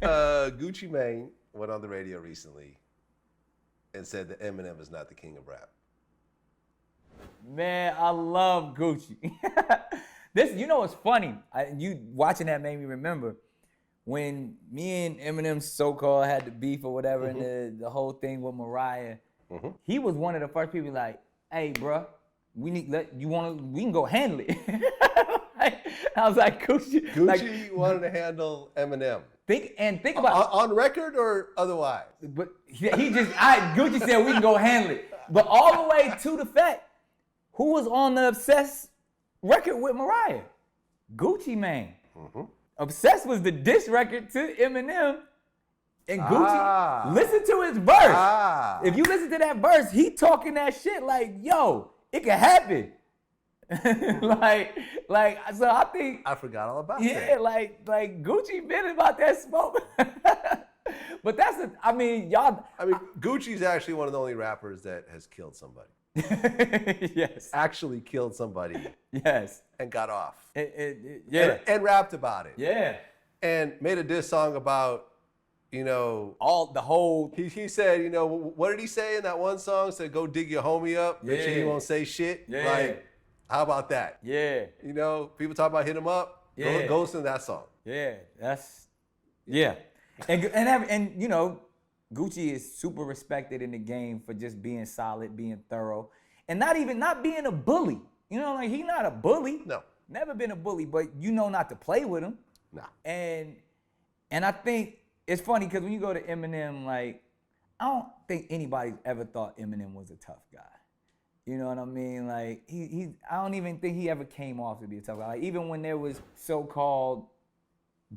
Gucci Mane went on the radio recently and said that Eminem is not the king of rap. Man, I love Gucci. This, you know what's funny? You watching that made me remember when me and Eminem so-called had the beef or whatever, and the whole thing with Mariah. He was one of the first people like, "Hey, bro, we can go handle it." I was like, Gucci like, wanted to handle Eminem. Think about on record or otherwise. But Gucci said we can go handle it. But all the way to the fact, who was on the Obsessed record with Mariah? Gucci Mane. Obsessed was the diss record to Eminem. And Gucci, listen to his verse. If you listen to that verse, he talking that shit like, yo, it can happen. So I think I forgot all about that. Yeah, like Gucci been about that smoke. But Gucci's actually one of the only rappers that has killed somebody. Yes. Actually killed somebody. Yes. And got off. Yeah. And rapped about it. Yeah. And made a diss song about, He said, what did he say in that one song? Said, go dig your homie up. Make sure he won't say shit. Yeah. Like, how about that? Yeah. People talk about hit him up. Yeah. Go listen to that song. Yeah. And Gucci is super respected in the game for just being solid, being thorough, and not being a bully. He's not a bully. No. Never been a bully, but not to play with him. Nah. And I think it's funny because when you go to Eminem, like, I don't think anybody's ever thought Eminem was a tough guy. You know what I mean? Like, I don't even think he ever came off to be a tough guy. Like, even when there was so-called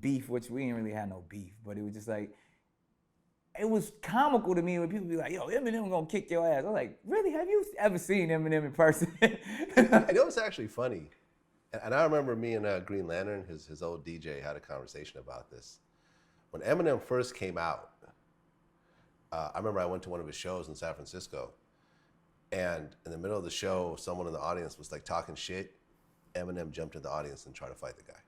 beef, which we didn't really have no beef, but it was just like, it was comical to me when people be like, yo, Eminem gonna kick your ass. I'm like, really? Have you ever seen Eminem in person? It's actually funny. And I remember me and Green Lantern, his old DJ, had a conversation about this. When Eminem first came out, I remember I went to one of his shows in San Francisco, and in the middle of the show, someone in the audience was like talking shit. Eminem jumped in the audience and tried to fight the guy.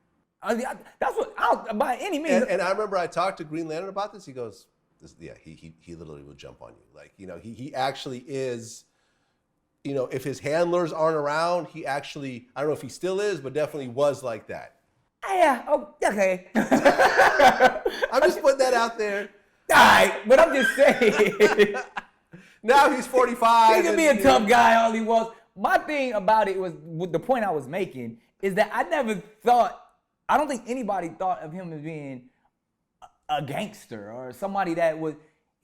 That's what, by any means. And I remember I talked to Green Lantern about this. He goes, he literally will jump on you. Like, he actually is, if his handlers aren't around, he actually, I don't know if he still is, but definitely was like that. Yeah, okay. I'm just putting that out there. All right, but I'm just saying. Now he's 45. He can be a tough guy all he wants. My thing about it was, the point I was making, is that I don't think anybody thought of him as being a gangster or somebody that was,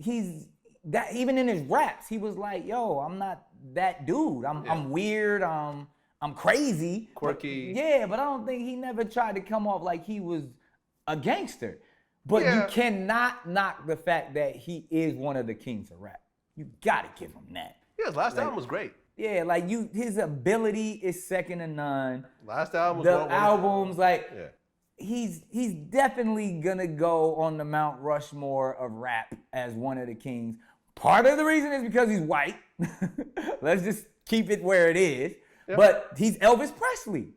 even in his raps, he was like, yo, I'm not that dude. I'm weird, I'm crazy. Quirky. But I don't think he never tried to come off like he was a gangster. But you cannot knock the fact that he is one of the kings of rap. You gotta give him that. Yeah, his last album was great. Yeah, like his ability is second to none. Last album was the albums, like he's definitely gonna go on the Mount Rushmore of rap as one of the kings. Part of the reason is because he's white. Let's just keep it where it is. Yep. But he's Elvis Presley.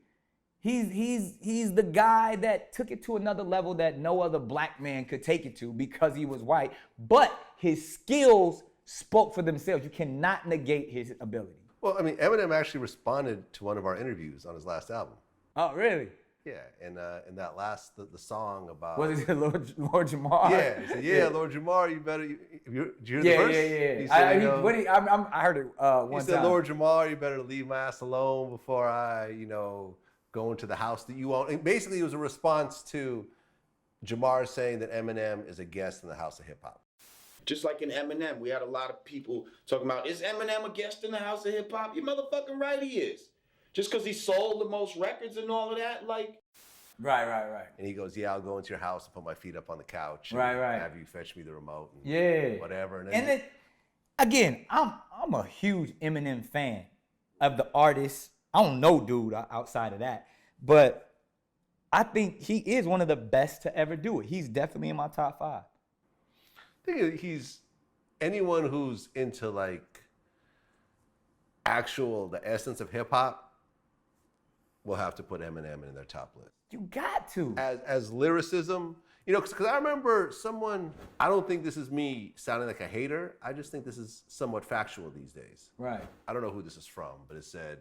He's the guy that took it to another level that no other black man could take it to because he was white. But his skills spoke for themselves. You cannot negate his ability. Well, I mean, Eminem actually responded to one of our interviews on his last album. Oh, really? Yeah, and in that last, the song about... Was it Lord Jamar? Yeah, he said, Lord Jamar, you better... Did you hear the verse? Yeah. He said, I heard it one time. He said, Lord Jamar, you better leave my ass alone before I, go into the house that you own. And basically, it was a response to Jamar saying that Eminem is a guest in the house of hip-hop. Just like in Eminem, we had a lot of people talking about, is Eminem a guest in the house of hip-hop? You're motherfucking right he is. Just because he sold the most records and all of that, like... Right. And he goes, I'll go into your house and put my feet up on the couch. And right. have you fetch me the remote. And whatever. And then, again, I'm a huge Eminem fan of the artist. I don't know dude outside of that. But I think he is one of the best to ever do it. He's definitely in my top 5. I think he's anyone who's into like the essence of hip hop. will have to put Eminem in their top list. You got to. As lyricism, because I remember someone, I don't think this is me sounding like a hater. I just think this is somewhat factual these days. Right. I don't know who this is from, but it said,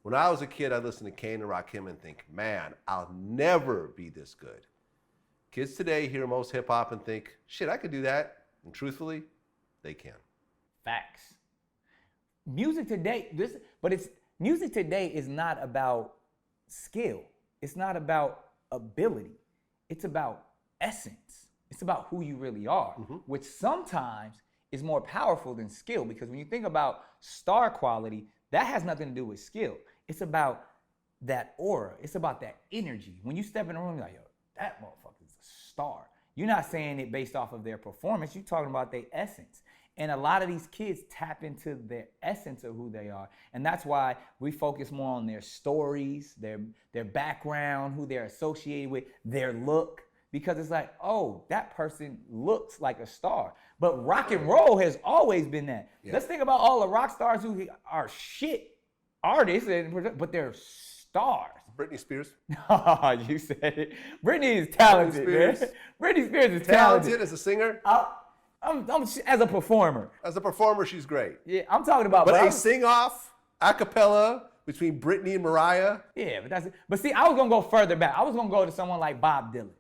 when I was a kid, I listened to Kane and Rakim and think, man, I'll never be this good. Kids today hear most hip hop and think, shit, I could do that. And truthfully, they can. Facts. Music today, music today is not about skill. It's not about ability. It's about essence. It's about who you really are, which sometimes is more powerful than skill, because when you think about star quality, that has nothing to do with skill. It's about that aura. It's about that energy. When you step in the room, you're like, yo, that motherfucker's a star. You're not saying it based off of their performance. You're talking about their essence. And a lot of these kids tap into their essence of who they are. And that's why we focus more on their stories, their background, who they're associated with, their look. Because it's like, oh, that person looks like a star. But rock and roll has always been that. Yeah. Let's think about all the rock stars who are shit artists, but they're stars. Britney Spears. You said it. Britney is talented, man. Britney Spears is talented. As a singer? I'm as a performer. As a performer, she's great. Yeah, I'm talking about. But a sing-off, a cappella between Britney and Mariah. Yeah, but that's it. But see, I was gonna go further back. I was gonna go to someone like Bob Dylan,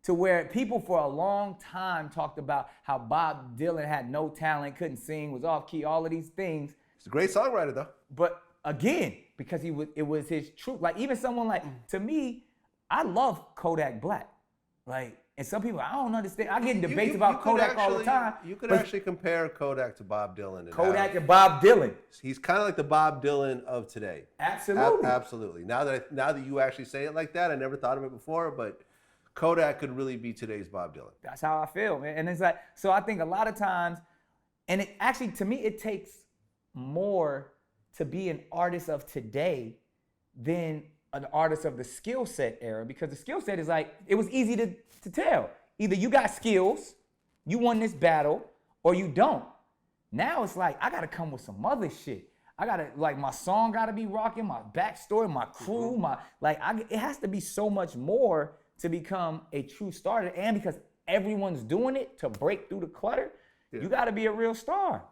to where people for a long time talked about how Bob Dylan had no talent, couldn't sing, was off key, all of these things. He's a great songwriter, though. But again, because it was his truth. Like even someone like, to me, I love Kodak Black. Like, and some people, I don't understand. I get in debates about Kodak all the time. You could actually compare Kodak to Bob Dylan. Kodak and Bob Dylan. He's kind of like the Bob Dylan of today. Absolutely. Absolutely. Now that you actually say it like that, I never thought of it before, but Kodak could really be today's Bob Dylan. That's how I feel, man. And it's like, so I think a lot of times, and it actually, to me, it takes more to be an artist of today than an artist of the skill set era, because the skill set is like, it was easy to tell. Either you got skills, you won this battle, or you don't. Now it's like, I gotta come with some other shit. I gotta, like, my song gotta be rocking, my backstory, my crew, it has to be so much more to become a true star. And because everyone's doing it to break through the clutter, you gotta be a real star.